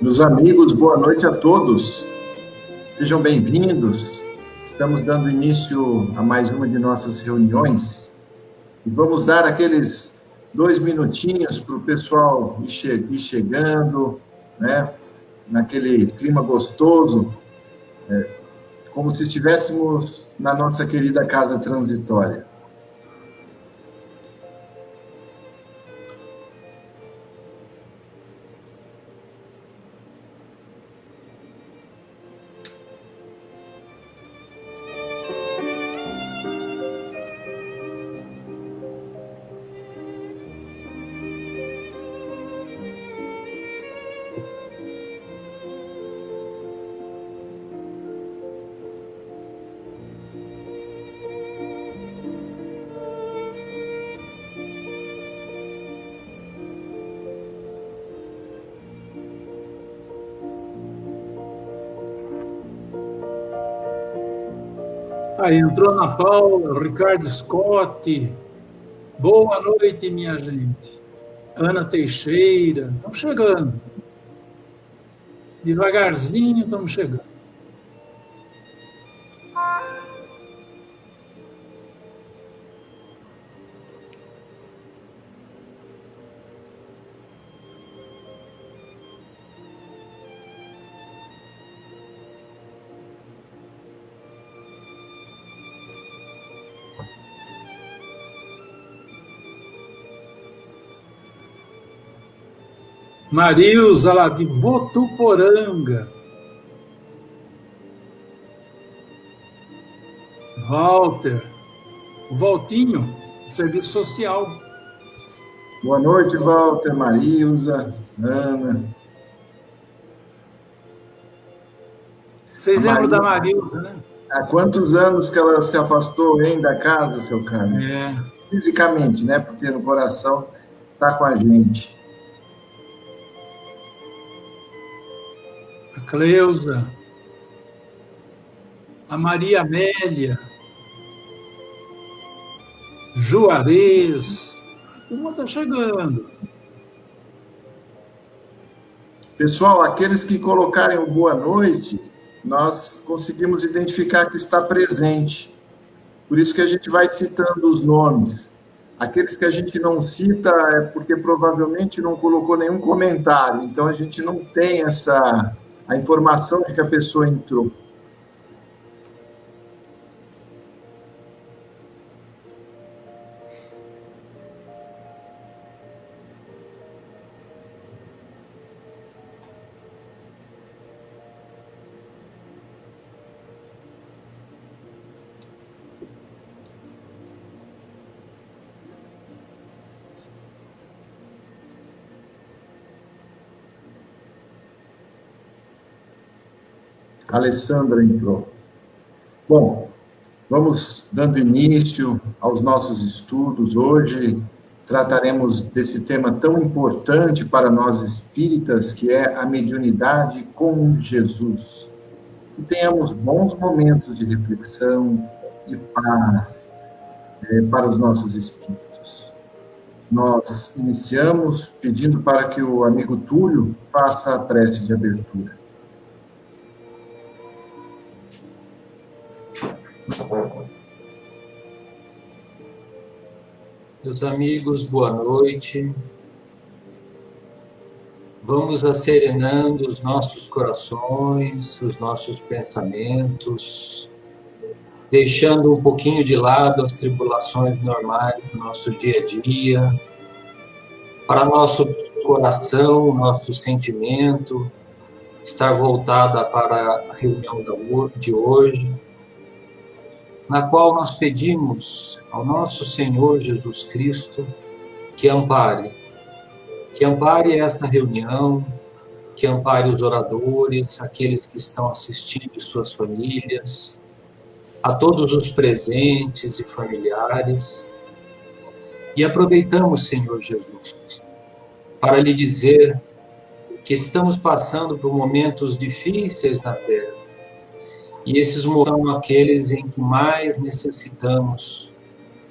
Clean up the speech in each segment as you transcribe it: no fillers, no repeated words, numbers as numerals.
Meus amigos, boa noite a todos. Sejam bem-vindos. Estamos dando início a mais uma de nossas reuniões e vamos dar aqueles 2 minutinhos para o pessoal ir chegando, né? Naquele clima gostoso, como se estivéssemos na nossa querida casa transitória. Aí entrou Ana Paula, Ricardo Scott. Boa noite, minha gente. Ana Teixeira, estão chegando. Devagarzinho estamos chegando. Marilza, lá de Votuporanga. Walter. O Valtinho, Serviço Social. Boa noite, Walter, Marilza, Ana. Vocês lembram da Marilza, né? Há quantos anos que ela se afastou, hein, da casa, seu Carlos? Fisicamente, né? Porque no coração está com a gente. A Cleusa, a Maria Amélia, Juarez, a turma está chegando. Pessoal, aqueles que colocarem o boa noite, nós conseguimos identificar que está presente. Por isso que a gente vai citando os nomes. Aqueles que a gente não cita é porque provavelmente não colocou nenhum comentário. Então, a gente não tem a informação de que a pessoa entrou. A Alessandra entrou. Bom, vamos dando início aos nossos estudos. Hoje trataremos desse tema tão importante para nós espíritas, que é a mediunidade com Jesus. Que tenhamos bons momentos de reflexão, de paz, para os nossos espíritos. Nós iniciamos pedindo para que o amigo Túlio faça a prece de abertura. Meus amigos, boa noite. Vamos acerenando os nossos corações, os nossos pensamentos, deixando um pouquinho de lado as tribulações normais do nosso dia a dia, para nosso coração, nosso sentimento estar voltada para a reunião de hoje, na qual nós pedimos ao nosso Senhor Jesus Cristo que ampare esta reunião, que ampare os oradores, aqueles que estão assistindo e suas famílias, a todos os presentes e familiares. E aproveitamos, Senhor Jesus, para lhe dizer que estamos passando por momentos difíceis na Terra. E esses momentos são aqueles em que mais necessitamos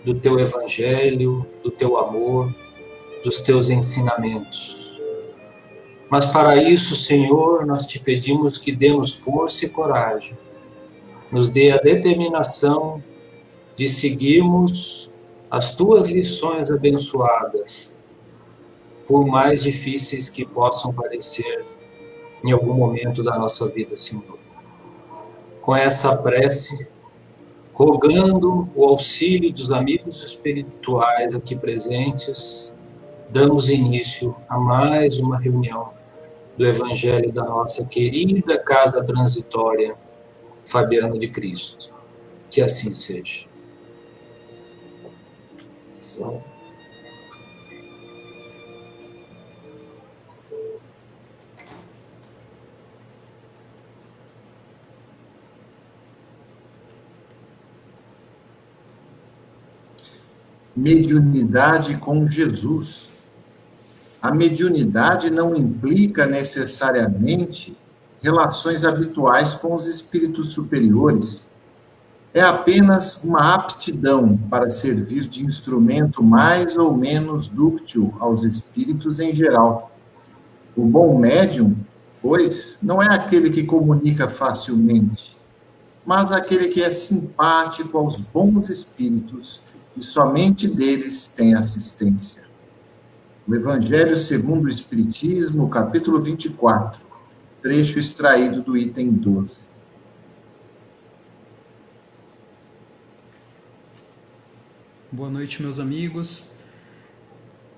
do teu evangelho, do teu amor, dos teus ensinamentos. Mas para isso, Senhor, nós te pedimos que dê-nos força e coragem, nos dê a determinação de seguirmos as tuas lições abençoadas, por mais difíceis que possam parecer em algum momento da nossa vida, Senhor. Com essa prece, rogando o auxílio dos amigos espirituais aqui presentes, damos início a mais uma reunião do Evangelho da nossa querida Casa Transitória Fabiana de Cristo. Que assim seja. Mediunidade com Jesus. A mediunidade não implica necessariamente relações habituais com os espíritos superiores. É apenas uma aptidão para servir de instrumento mais ou menos dúctil aos espíritos em geral. O bom médium, pois, não é aquele que comunica facilmente, mas aquele que é simpático aos bons espíritos e somente deles tem assistência. O Evangelho segundo o Espiritismo, capítulo 24, trecho extraído do item 12. Boa noite, meus amigos.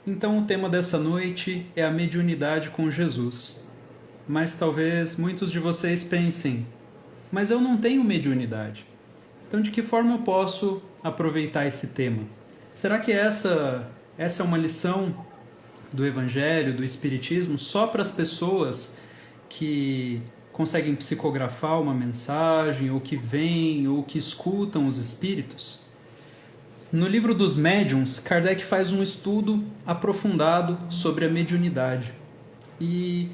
Então, o tema dessa noite é a mediunidade com Jesus. Mas talvez muitos de vocês pensem, mas eu não tenho mediunidade. Então, de que forma eu posso aproveitar esse tema? Será que essa é uma lição do Evangelho, do Espiritismo, só para as pessoas que conseguem psicografar uma mensagem, ou que veem, ou que escutam os espíritos? No livro dos Médiuns, Kardec faz um estudo aprofundado sobre a mediunidade. E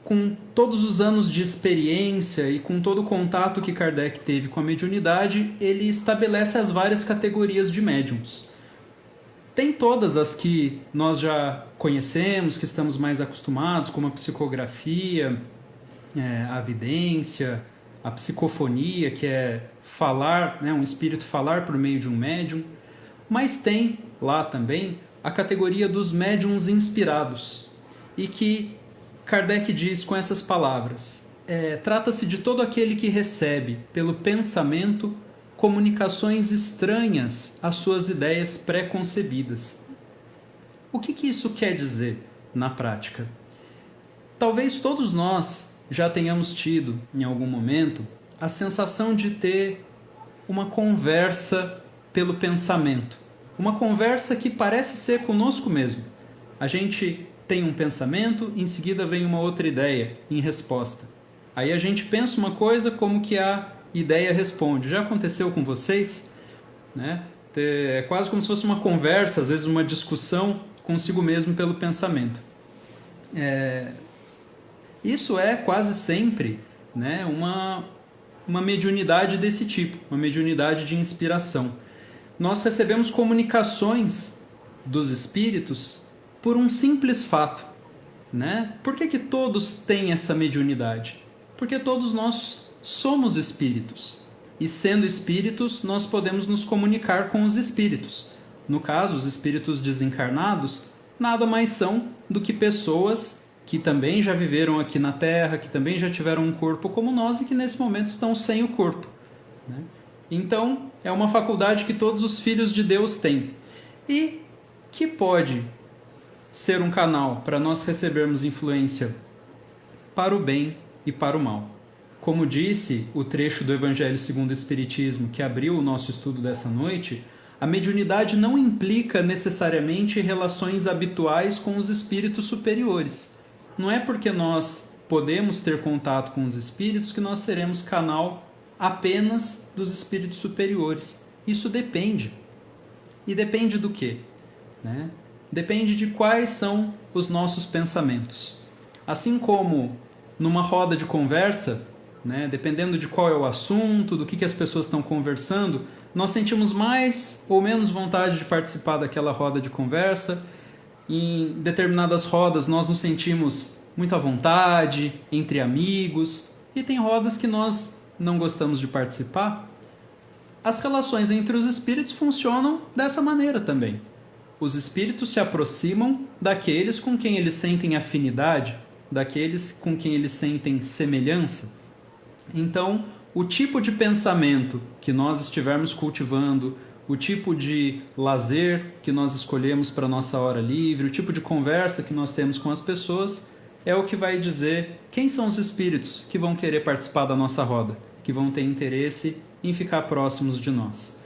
com todos os anos de experiência e com todo o contato que Kardec teve com a mediunidade, ele estabelece as várias categorias de médiuns. Tem todas as que nós já conhecemos, que estamos mais acostumados, como a psicografia, a vidência, a psicofonia, que é falar, um espírito falar por meio de um médium. Mas tem lá também a categoria dos médiuns inspirados, e que Kardec diz com essas palavras: trata-se de todo aquele que recebe, pelo pensamento, comunicações estranhas às suas ideias pré-concebidas. O que isso quer dizer na prática? Talvez todos nós já tenhamos tido, em algum momento, a sensação de ter uma conversa pelo pensamento. Uma conversa que parece ser conosco mesmo. A gente tem um pensamento, em seguida vem uma outra ideia em resposta. Aí a gente pensa uma coisa, como que a ideia responde. Já aconteceu com vocês? É quase como se fosse uma conversa, às vezes uma discussão consigo mesmo pelo pensamento. Isso é quase sempre uma mediunidade desse tipo, uma mediunidade de inspiração. Nós recebemos comunicações dos espíritos por um simples fato. Por que todos têm essa mediunidade? Porque todos nós somos espíritos. E sendo espíritos, nós podemos nos comunicar com os espíritos. No caso, os espíritos desencarnados nada mais são do que pessoas que também já viveram aqui na Terra, que também já tiveram um corpo como nós e que nesse momento estão sem o corpo. Então, é uma faculdade que todos os filhos de Deus têm. E que pode ser um canal para nós recebermos influência para o bem e para o mal. Como disse o trecho do Evangelho segundo o Espiritismo, que abriu o nosso estudo dessa noite, a mediunidade não implica necessariamente relações habituais com os espíritos superiores. Não é porque nós podemos ter contato com os espíritos que nós seremos canal apenas dos espíritos superiores. Isso depende. E depende do quê? Depende de quais são os nossos pensamentos. Assim como numa roda de conversa, dependendo de qual é o assunto, do que as pessoas estão conversando, nós sentimos mais ou menos vontade de participar daquela roda de conversa. Em determinadas rodas nós nos sentimos muito à vontade, entre amigos, e tem rodas que nós não gostamos de participar. As relações entre os espíritos funcionam dessa maneira também. Os espíritos se aproximam daqueles com quem eles sentem afinidade, daqueles com quem eles sentem semelhança. Então, o tipo de pensamento que nós estivermos cultivando, o tipo de lazer que nós escolhemos para a nossa hora livre, o tipo de conversa que nós temos com as pessoas, é o que vai dizer quem são os espíritos que vão querer participar da nossa roda, que vão ter interesse em ficar próximos de nós.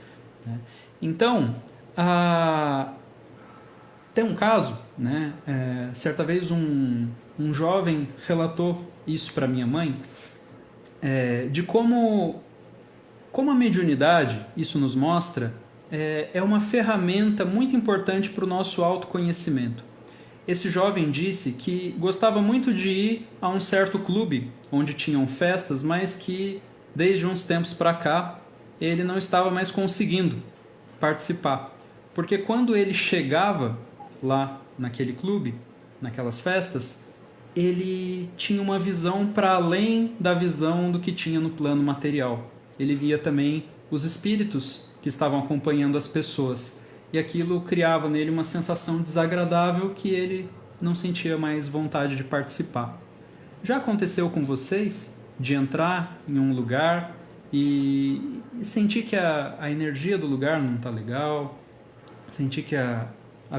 Então, tem um caso, né? Certa vez um jovem relatou isso para minha mãe, de como a mediunidade, isso nos mostra, é uma ferramenta muito importante para o nosso autoconhecimento. Esse jovem disse que gostava muito de ir a um certo clube onde tinham festas, mas que desde uns tempos para cá ele não estava mais conseguindo participar. Porque quando ele chegava lá naquele clube, naquelas festas, ele tinha uma visão para além da visão do que tinha no plano material. Ele via também os espíritos que estavam acompanhando as pessoas. E aquilo criava nele uma sensação desagradável que ele não sentia mais vontade de participar. Já aconteceu com vocês de entrar em um lugar e sentir que a energia do lugar não está legal, sentir que a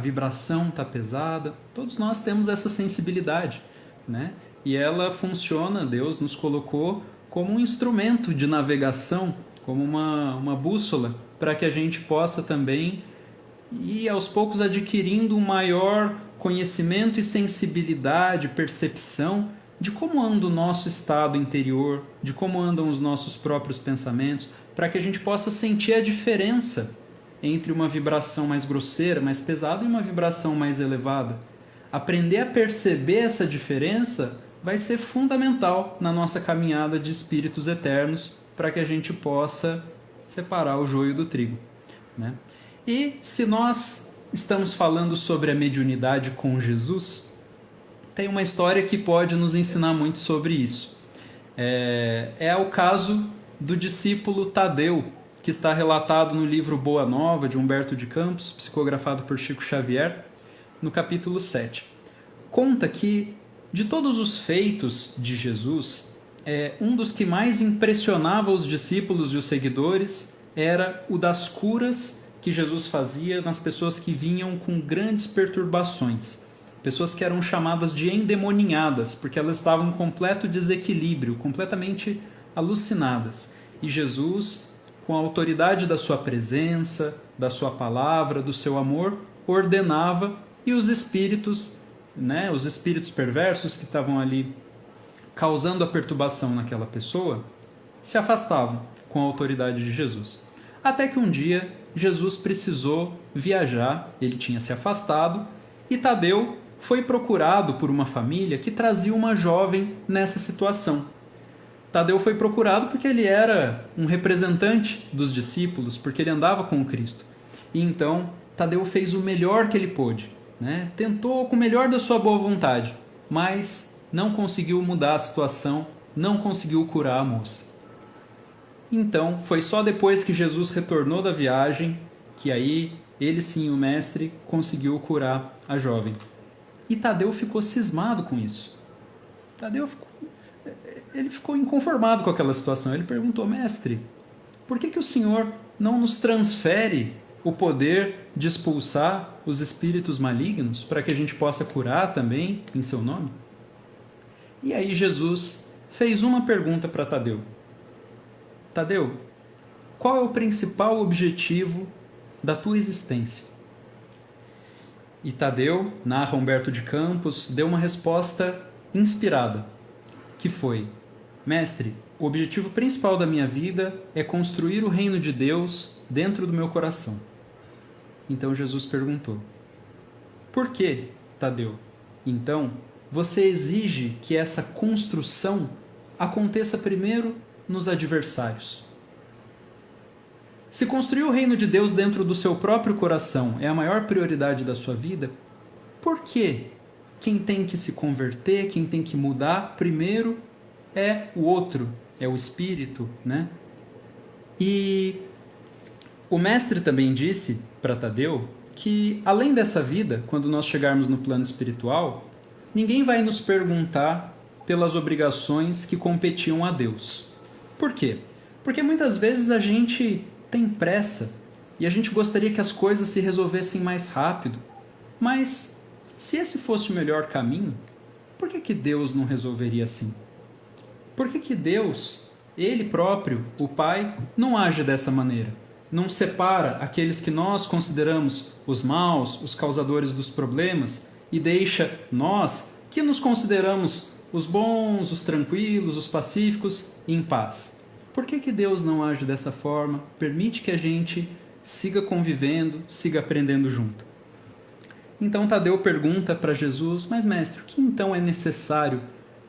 vibração está pesada? Todos nós temos essa sensibilidade, né? E ela funciona, Deus nos colocou como um instrumento de navegação, como uma bússola, para que a gente possa também ir aos poucos adquirindo um maior conhecimento e sensibilidade, percepção de como anda o nosso estado interior, de como andam os nossos próprios pensamentos, para que a gente possa sentir a diferença entre uma vibração mais grosseira, mais pesada, e uma vibração mais elevada. Aprender a perceber essa diferença vai ser fundamental na nossa caminhada de espíritos eternos, para que a gente possa separar o joio do trigo, né? E se nós estamos falando sobre a mediunidade com Jesus, tem uma história que pode nos ensinar muito sobre isso. É o caso do discípulo Tadeu, que está relatado no livro Boa Nova, de Humberto de Campos, psicografado por Chico Xavier, no capítulo 7. Conta que, de todos os feitos de Jesus, um dos que mais impressionava os discípulos e os seguidores era o das curas que Jesus fazia nas pessoas que vinham com grandes perturbações. Pessoas que eram chamadas de endemoninhadas, porque elas estavam em completo desequilíbrio, completamente alucinadas. E Jesus, com a autoridade da sua presença, da sua palavra, do seu amor, ordenava, e os espíritos, né, os espíritos perversos que estavam ali causando a perturbação naquela pessoa, se afastavam com a autoridade de Jesus. Até que um dia Jesus precisou viajar, ele tinha se afastado, e Tadeu foi procurado por uma família que trazia uma jovem nessa situação. Tadeu foi procurado porque ele era um representante dos discípulos, porque ele andava com o Cristo. E então Tadeu fez o melhor que ele pôde, né? Tentou com o melhor da sua boa vontade, mas não conseguiu mudar a situação, não conseguiu curar a moça. Então, foi só depois que Jesus retornou da viagem que aí ele sim, o mestre, conseguiu curar a jovem. E Tadeu ficou cismado com isso. Tadeu ficou inconformado com aquela situação. Ele perguntou: mestre, por que o senhor não nos transfere o poder de expulsar os espíritos malignos para que a gente possa curar também em seu nome? E aí Jesus fez uma pergunta para Tadeu. Tadeu, qual é o principal objetivo da tua existência? E Tadeu, narra Humberto de Campos, deu uma resposta inspirada, que foi: mestre, o objetivo principal da minha vida é construir o reino de Deus dentro do meu coração. Então Jesus perguntou: por que, Tadeu? Então, você exige que essa construção aconteça primeiro nos adversários. Se construir o reino de Deus dentro do seu próprio coração é a maior prioridade da sua vida, por que quem tem que se converter, quem tem que mudar, primeiro é o outro, é o espírito, né? E o mestre também disse para Tadeu que, além dessa vida, quando nós chegarmos no plano espiritual, ninguém vai nos perguntar pelas obrigações que competiam a Deus. Por quê? Porque muitas vezes a gente tem pressa e a gente gostaria que as coisas se resolvessem mais rápido. Mas, se esse fosse o melhor caminho, por que Deus não resolveria assim? Por que Deus, Ele próprio, o Pai, não age dessa maneira? Não separa aqueles que nós consideramos os maus, os causadores dos problemas, e deixa nós, que nos consideramos os bons, os tranquilos, os pacíficos, em paz? Por que Deus não age dessa forma? Permite que a gente siga convivendo, siga aprendendo junto. Então Tadeu pergunta para Jesus: mas mestre, o que então é necessário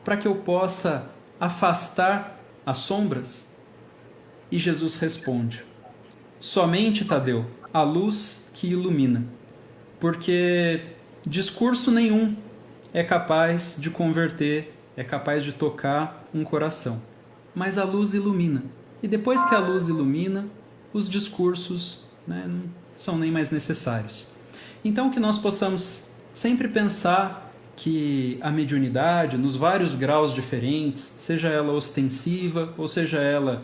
para que eu possa afastar as sombras? E Jesus responde: somente, Tadeu, a luz que ilumina. Porque discurso nenhum é capaz de converter, é capaz de tocar um coração. Mas a luz ilumina. E depois que a luz ilumina, os discursos, né, não são nem mais necessários. Então que nós possamos sempre pensar que a mediunidade, nos vários graus diferentes, seja ela ostensiva ou seja ela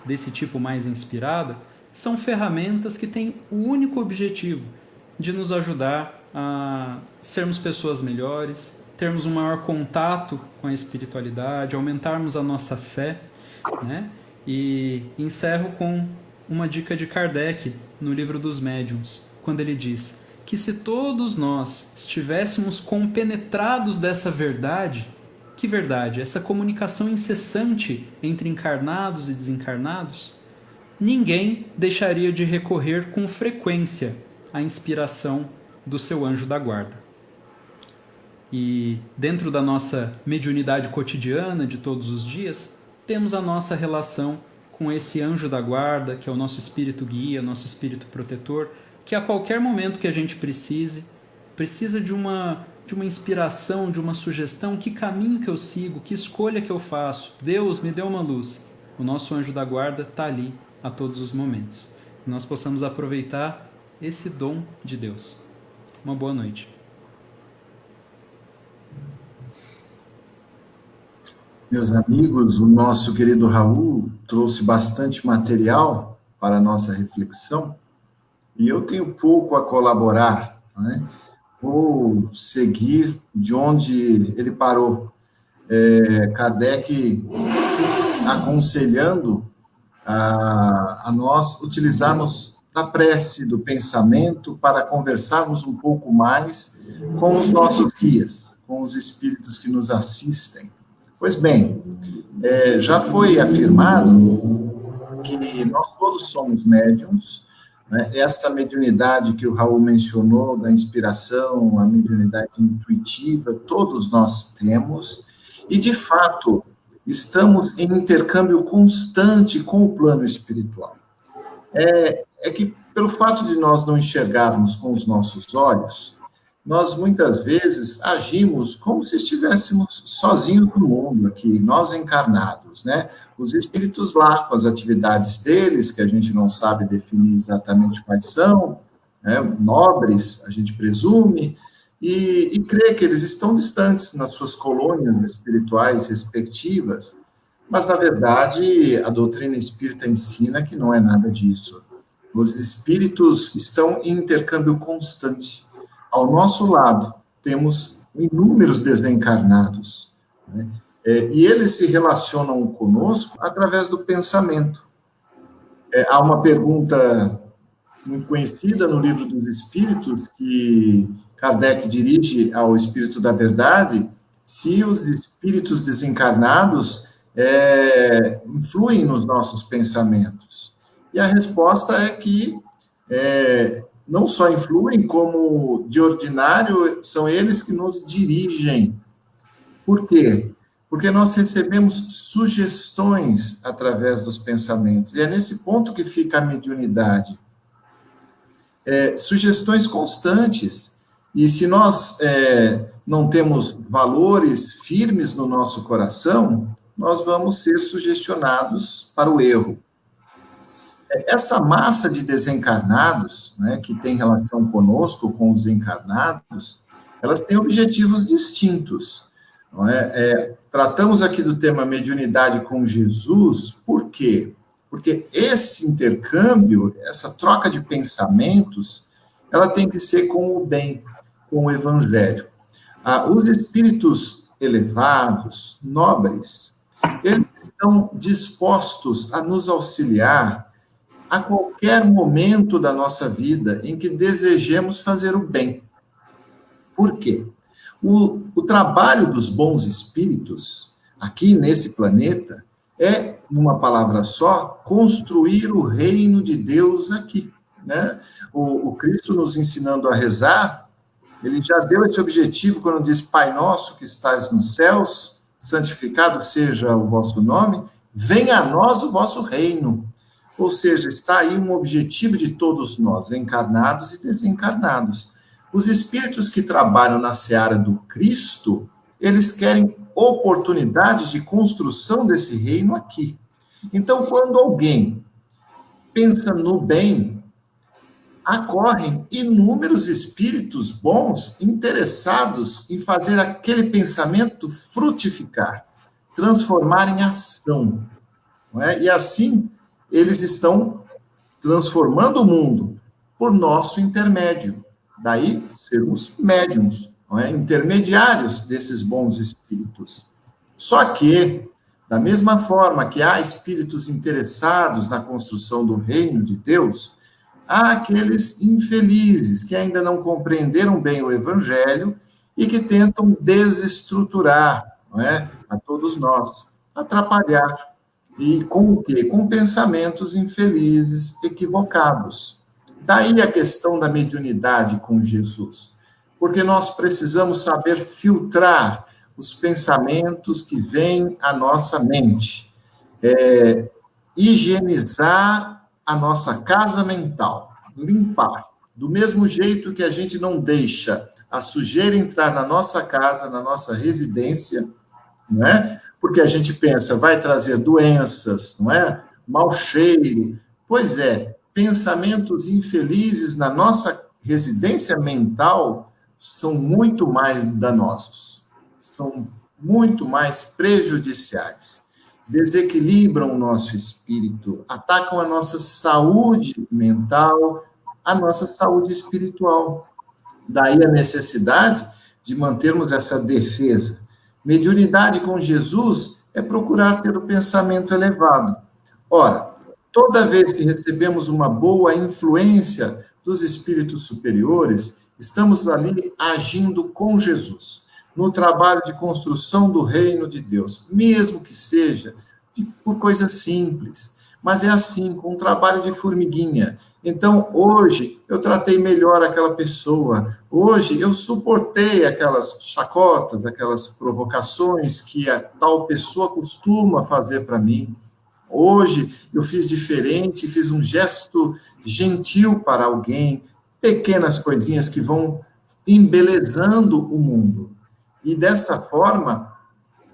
desse tipo mais inspirada, são ferramentas que têm o único objetivo de nos ajudar a sermos pessoas melhores, termos um maior contato com a espiritualidade, aumentarmos a nossa fé, né? E encerro com uma dica de Kardec no Livro dos Médiuns, quando ele diz que se todos nós estivéssemos compenetrados dessa verdade, que verdade? Essa comunicação incessante entre encarnados e desencarnados, ninguém deixaria de recorrer com frequência à inspiração do seu anjo da guarda. E dentro da nossa mediunidade cotidiana de todos os dias, temos a nossa relação com esse anjo da guarda, que é o nosso espírito guia, nosso espírito protetor, que a qualquer momento que a gente precisa de uma inspiração, de uma sugestão, que caminho que eu sigo, que escolha que eu faço. Deus me deu uma luz. O nosso anjo da guarda está ali a todos os momentos. Que nós possamos aproveitar esse dom de Deus. Uma boa noite. Meus amigos, o nosso querido Raul trouxe bastante material para a nossa reflexão e eu tenho pouco a colaborar, né? Vou seguir de onde ele parou. Kardec aconselhando a nós utilizarmos da prece, do pensamento, para conversarmos um pouco mais com os nossos guias, com os espíritos que nos assistem. Pois bem, já foi afirmado que nós todos somos médiuns, né? Essa mediunidade que o Raul mencionou, da inspiração, a mediunidade intuitiva, todos nós temos, e de fato estamos em intercâmbio constante com o plano espiritual. É que pelo fato de nós não enxergarmos com os nossos olhos, nós muitas vezes agimos como se estivéssemos sozinhos no mundo aqui, nós encarnados, né? Os espíritos lá, com as atividades deles, que a gente não sabe definir exatamente quais são, né? Nobres, a gente presume, e crê que eles estão distantes nas suas colônias espirituais respectivas, mas, na verdade, a doutrina espírita ensina que não é nada disso. Os espíritos estão em intercâmbio constante. Ao nosso lado, temos inúmeros desencarnados, né? E eles se relacionam conosco através do pensamento. Há uma pergunta muito conhecida no Livro dos Espíritos, que Kardec dirige ao Espírito da Verdade, se os espíritos desencarnados influem nos nossos pensamentos. E a resposta é que não só influem, como, de ordinário, são eles que nos dirigem. Por quê? Porque nós recebemos sugestões através dos pensamentos. E é nesse ponto que fica a mediunidade. Sugestões constantes. E se nós não temos valores firmes no nosso coração, nós vamos ser sugestionados para o erro. Essa massa de desencarnados, né, que tem relação conosco, com os encarnados, elas têm objetivos distintos. Não é? Tratamos aqui do tema mediunidade com Jesus, por quê? Porque esse intercâmbio, essa troca de pensamentos, ela tem que ser com o bem, com o evangelho. Os espíritos elevados, nobres, eles estão dispostos a nos auxiliar a qualquer momento da nossa vida em que desejemos fazer o bem. Por quê? O trabalho dos bons espíritos, aqui nesse planeta, é, numa palavra só, construir o reino de Deus aqui. Né? O Cristo nos ensinando a rezar, ele já deu esse objetivo quando diz: Pai nosso que estás nos céus, santificado seja o vosso nome, venha a nós o vosso reino. Ou seja, está aí um objetivo de todos nós, encarnados e desencarnados. Os espíritos que trabalham na seara do Cristo, eles querem oportunidades de construção desse reino aqui. Então, quando alguém pensa no bem, acorrem inúmeros espíritos bons interessados em fazer aquele pensamento frutificar, transformar em ação. Não é? E assim, eles estão transformando o mundo por nosso intermédio. Daí, sermos médiuns, não é? Intermediários desses bons espíritos. Só que, da mesma forma que há espíritos interessados na construção do reino de Deus, há aqueles infelizes que ainda não compreenderam bem o evangelho e que tentam desestruturar, não é? A todos nós, atrapalhar. E com o quê? Com pensamentos infelizes, equivocados. Daí a questão da mediunidade com Jesus. Porque nós precisamos saber filtrar os pensamentos que vêm à nossa mente. Higienizar a nossa casa mental. Limpar. Do mesmo jeito que a gente não deixa a sujeira entrar na nossa casa, na nossa residência, não é? Porque a gente pensa, vai trazer doenças, não é? Mau cheiro. Pois é, pensamentos infelizes na nossa residência mental são muito mais danosos, são muito mais prejudiciais, desequilibram o nosso espírito, atacam a nossa saúde mental, a nossa saúde espiritual. Daí a necessidade de mantermos essa defesa. Mediunidade com Jesus é procurar ter o pensamento elevado. Ora, toda vez que recebemos uma boa influência dos espíritos superiores, estamos ali agindo com Jesus, no trabalho de construção do reino de Deus, mesmo que seja por coisas simples, mas é assim, com um trabalho de formiguinha. Então, hoje, eu tratei melhor aquela pessoa. Hoje, eu suportei aquelas chacotas, aquelas provocações que a tal pessoa costuma fazer para mim. Hoje, eu fiz diferente, fiz um gesto gentil para alguém. Pequenas coisinhas que vão embelezando o mundo. E, dessa forma,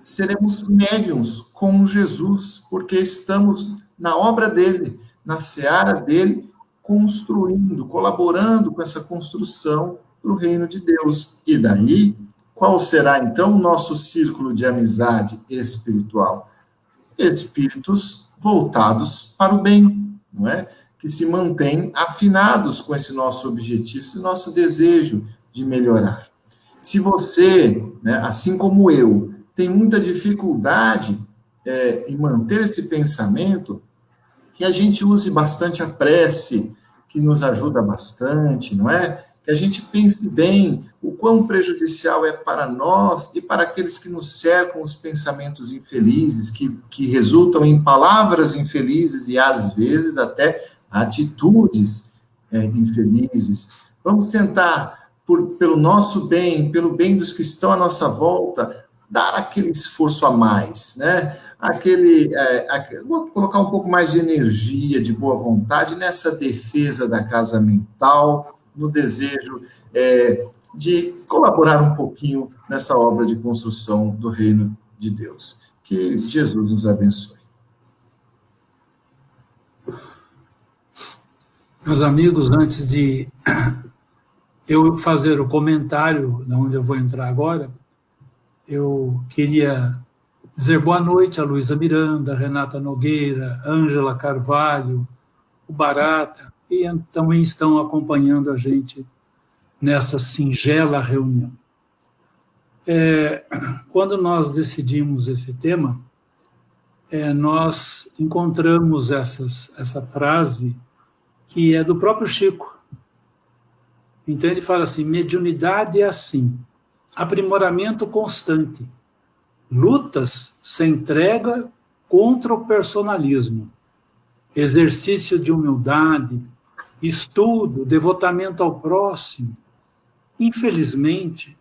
seremos médiuns com Jesus, porque estamos na obra dele, na seara dele, construindo, colaborando com essa construção para o reino de Deus. E daí, qual será, então, o nosso círculo de amizade espiritual? Espíritos voltados para o bem, não é? Que se mantêm afinados com esse nosso objetivo, esse nosso desejo de melhorar. Se você, né, assim como eu, tem muita dificuldade em manter esse pensamento, que a gente use bastante a prece, que nos ajuda bastante, não é? Que a gente pense bem o quão prejudicial é para nós e para aqueles que nos cercam os pensamentos infelizes, que resultam em palavras infelizes e, às vezes, até atitudes infelizes. Vamos tentar, pelo nosso bem, pelo bem dos que estão à nossa volta, dar aquele esforço a mais, né? Vou colocar um pouco mais de energia, de boa vontade nessa defesa da casa mental, no desejo de colaborar um pouquinho nessa obra de construção do reino de Deus. Que Jesus nos abençoe. Meus amigos, antes de eu fazer o comentário, de onde eu vou entrar agora, eu queria dizer boa noite a Luísa Miranda, Renata Nogueira, Ângela Carvalho, o Barata, e também estão acompanhando a gente nessa singela reunião. Quando nós decidimos esse tema, nós encontramos essa frase que é do próprio Chico. Então ele fala assim: mediunidade é assim, aprimoramento constante, lutas sem trégua contra o personalismo, exercício de humildade, estudo, devotamento ao próximo. Infelizmente,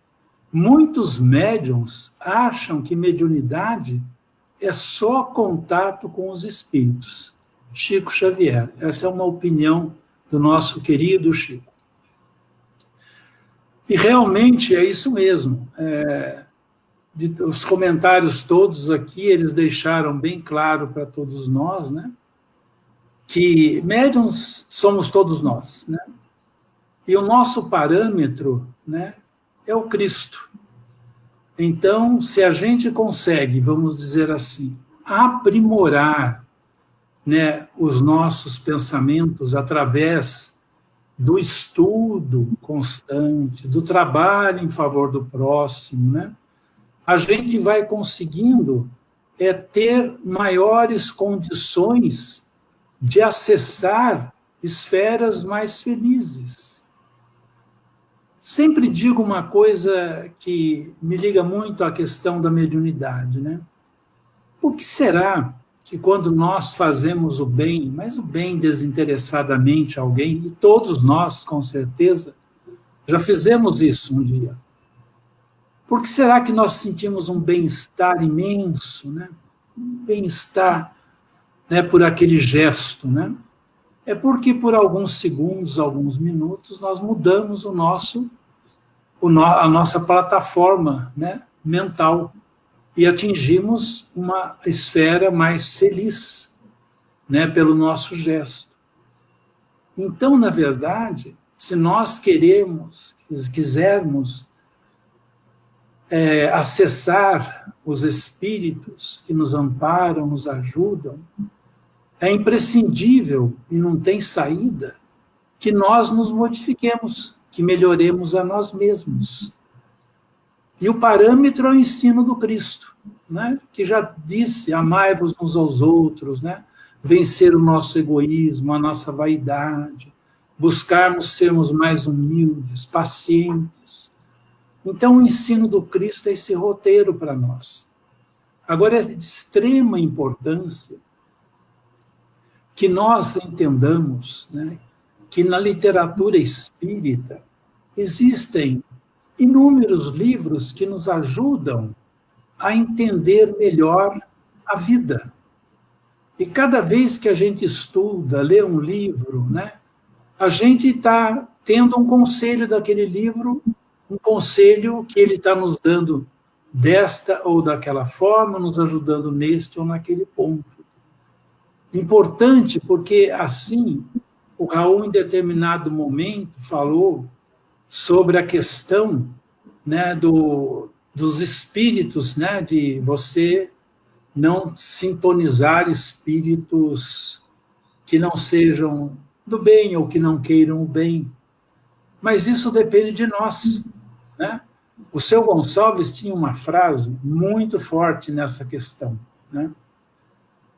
muitos médiuns acham que mediunidade é só contato com os espíritos. Chico Xavier. Essa é uma opinião do nosso querido Chico. E realmente é isso mesmo. Os comentários todos aqui, eles deixaram bem claro para todos nós, né, que médiuns somos todos nós, né? E o nosso parâmetro, né, é o Cristo. Então, se a gente consegue, vamos dizer assim, aprimorar, né, os nossos pensamentos através do estudo constante, do trabalho em favor do próximo, né, a gente vai conseguindo ter maiores condições de acessar esferas mais felizes. Sempre digo uma coisa que me liga muito à questão da mediunidade, né? Por que será que quando nós fazemos o bem, mas o bem desinteressadamente a alguém, e todos nós, com certeza, já fizemos isso um dia, por que será que nós sentimos um bem-estar imenso, né? Um bem-estar, né, por aquele gesto, né? É porque por alguns segundos, alguns minutos, nós mudamos a nossa plataforma, né, mental, e atingimos uma esfera mais feliz, né, pelo nosso gesto. Então, na verdade, se nós quisermos acessar os espíritos que nos amparam, nos ajudam, é imprescindível, e não tem saída, que nós nos modifiquemos, que melhoremos a nós mesmos. E o parâmetro é o ensino do Cristo, né, que já disse: amai-vos uns aos outros, né, vencer o nosso egoísmo, a nossa vaidade, buscarmos sermos mais humildes, pacientes. Então, o ensino do Cristo é esse roteiro para nós. Agora, é de extrema importância que nós entendamos, né, que na literatura espírita existem inúmeros livros que nos ajudam a entender melhor a vida. E cada vez que a gente estuda, lê um livro, né, a gente está tendo um conselho daquele livro, um conselho que ele está nos dando desta ou daquela forma, nos ajudando neste ou naquele ponto. Importante porque, assim, o Raul, em determinado momento, falou sobre a questão, né, dos espíritos, né, de você não sintonizar espíritos que não sejam do bem ou que não queiram o bem. Mas isso depende de nós, né? O seu Gonçalves tinha uma frase muito forte nessa questão, né?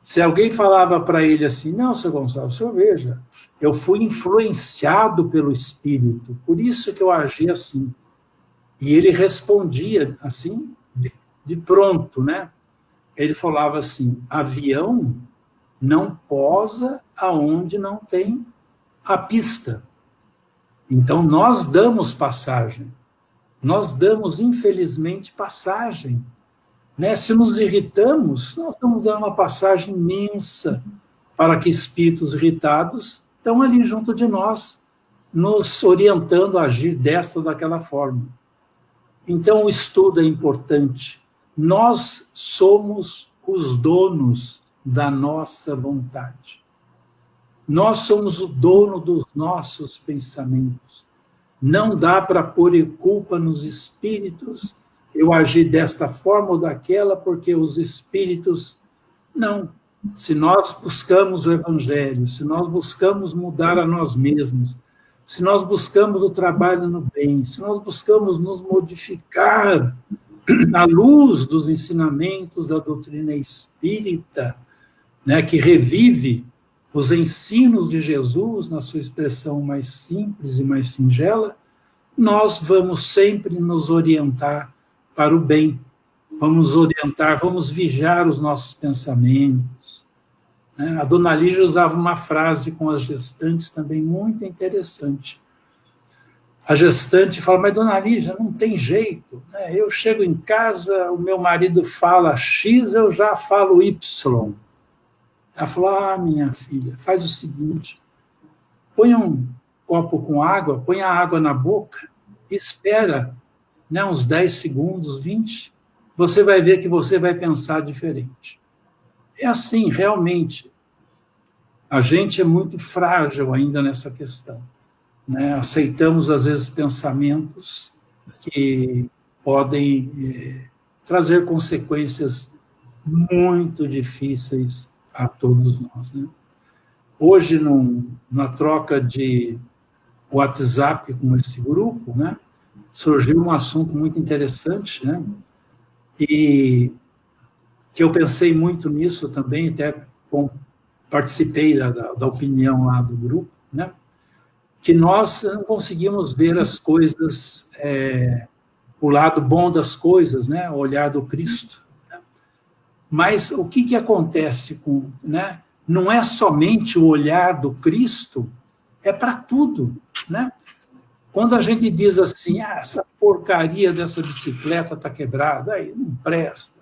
Se alguém falava para ele assim: não, seu Gonçalves, o senhor veja, eu fui influenciado pelo espírito, por isso que eu agi assim. E ele respondia assim, de pronto, né? Ele falava assim: avião não pousa aonde não tem a pista. Então, nós damos passagem. Nós damos, infelizmente, passagem. Né? Se nos irritamos, nós estamos dando uma passagem imensa para que espíritos irritados estão ali junto de nós, nos orientando a agir desta ou daquela forma. Então, o estudo é importante. Nós somos os donos da nossa vontade. Nós somos o dono dos nossos pensamentos. Não dá para pôr culpa nos espíritos, eu agir desta forma ou daquela, porque os espíritos... Não. Se nós buscamos o Evangelho, se nós buscamos mudar a nós mesmos, se nós buscamos o trabalho no bem, se nós buscamos nos modificar à luz dos ensinamentos da doutrina espírita, né, que revive os ensinos de Jesus na sua expressão mais simples e mais singela, nós vamos sempre nos orientar para o bem, vamos orientar, vamos vigiar os nossos pensamentos. A Dona Lígia usava uma frase com as gestantes também muito interessante. A gestante fala, mas Dona Lígia, não tem jeito, né? Eu chego em casa, o meu marido fala X, eu já falo Y. Ela falou, minha filha, faz o seguinte, põe um copo com água, põe a água na boca, espera, né, uns 10 segundos, 20, você vai ver que você vai pensar diferente. É assim, realmente, a gente é muito frágil ainda nessa questão, né? Aceitamos, às vezes, pensamentos que podem trazer consequências muito difíceis a todos nós, né? Hoje, na troca de WhatsApp com esse grupo, né, surgiu um assunto muito interessante, né, e que eu pensei muito nisso também, até participei da opinião lá do grupo, né, que nós não conseguimos ver as coisas, o lado bom das coisas, né, o olhar do Cristo. Né? Mas o que acontece com... Né, não é somente o olhar do Cristo, é para tudo, né? Quando a gente diz assim, essa porcaria dessa bicicleta está quebrada, aí não presta.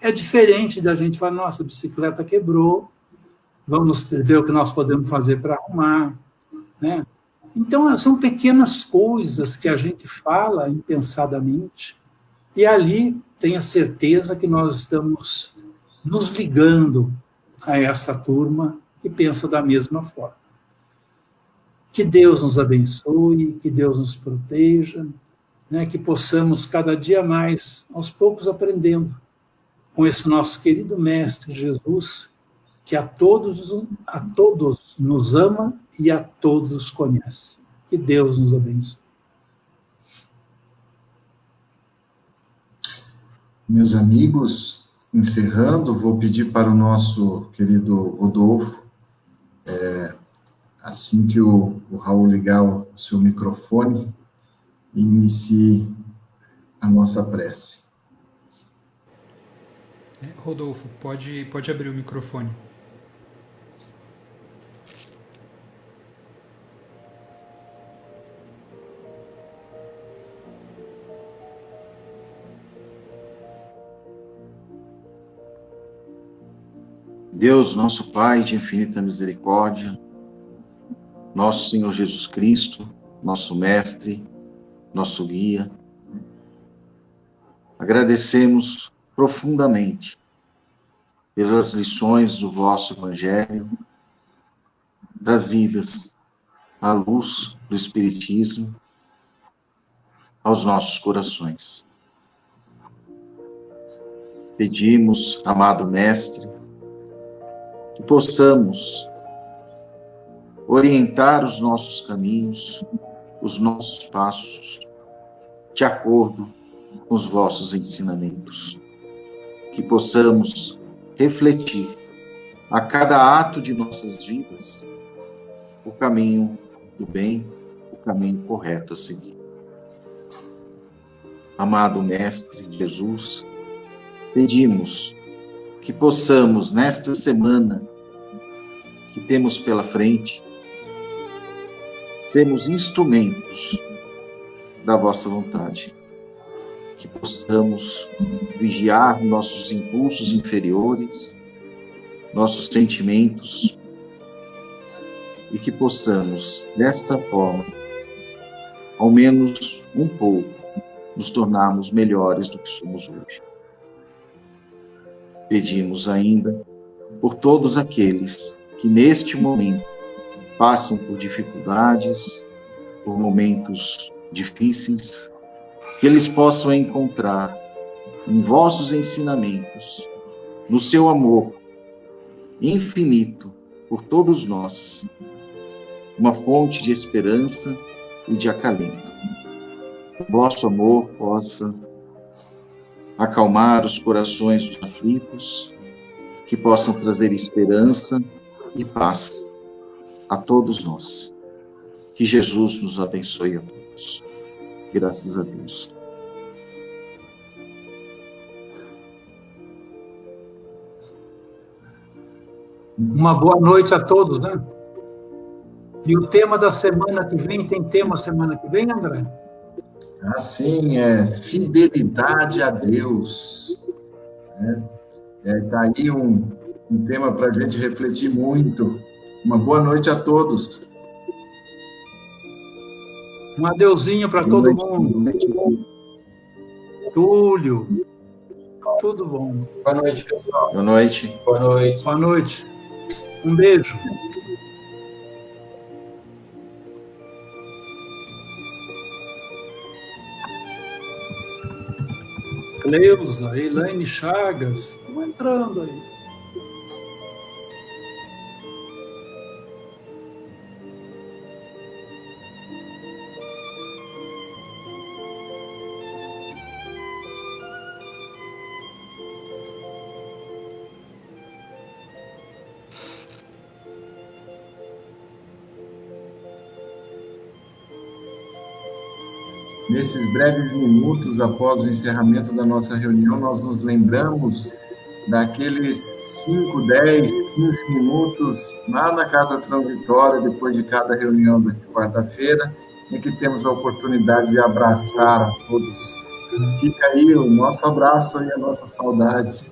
É diferente da gente falar, nossa, a bicicleta quebrou, vamos ver o que nós podemos fazer para arrumar, né? Então, são pequenas coisas que a gente fala impensadamente, e ali tenha certeza que nós estamos nos ligando a essa turma que pensa da mesma forma. Que Deus nos abençoe, que Deus nos proteja, né, que possamos cada dia mais, aos poucos, aprendendo com esse nosso querido Mestre Jesus, que a todos nos ama e a todos conhece. Que Deus nos abençoe. Meus amigos, encerrando, vou pedir para o nosso querido Rodolfo, assim que o Raul ligar o seu microfone, inicie a nossa prece. Rodolfo, pode abrir o microfone. Deus, nosso Pai de infinita misericórdia, nosso Senhor Jesus Cristo, nosso Mestre, nosso Guia, agradecemos profundamente pelas lições do vosso Evangelho, trazidas à luz do Espiritismo aos nossos corações. Pedimos, amado Mestre, que possamos orientar os nossos caminhos, os nossos passos, de acordo com os vossos ensinamentos. Que possamos refletir a cada ato de nossas vidas o caminho do bem, o caminho correto a seguir. Amado Mestre Jesus, pedimos que possamos, nesta semana que temos pela frente, sermos instrumentos da vossa vontade. Que possamos vigiar nossos impulsos inferiores, nossos sentimentos, e que possamos, desta forma, ao menos um pouco, nos tornarmos melhores do que somos hoje. Pedimos ainda por todos aqueles que neste momento passam por dificuldades, por momentos difíceis, que eles possam encontrar em vossos ensinamentos, no seu amor infinito por todos nós, uma fonte de esperança e de acalento. O vosso amor possa acalmar os corações dos aflitos, que possam trazer esperança e paz a todos nós. Que Jesus nos abençoe a todos. Graças a Deus. Uma boa noite a todos, né? E o tema da semana que vem, tem tema semana que vem, André? Assim, fidelidade a Deus. Tá aí um tema para a gente refletir muito. Uma boa noite a todos. Um adeuzinho para todo mundo. Túlio, tudo bom. Boa noite, pessoal. Boa noite. Boa noite. Boa noite. Um beijo. Cleusa, Elaine Chagas, estão entrando aí. Nesses breves minutos após o encerramento da nossa reunião, nós nos lembramos daqueles 5, 10, 15 minutos lá na casa transitória, depois de cada reunião da quarta-feira, em que temos a oportunidade de abraçar a todos. Fica aí o nosso abraço e a nossa saudade.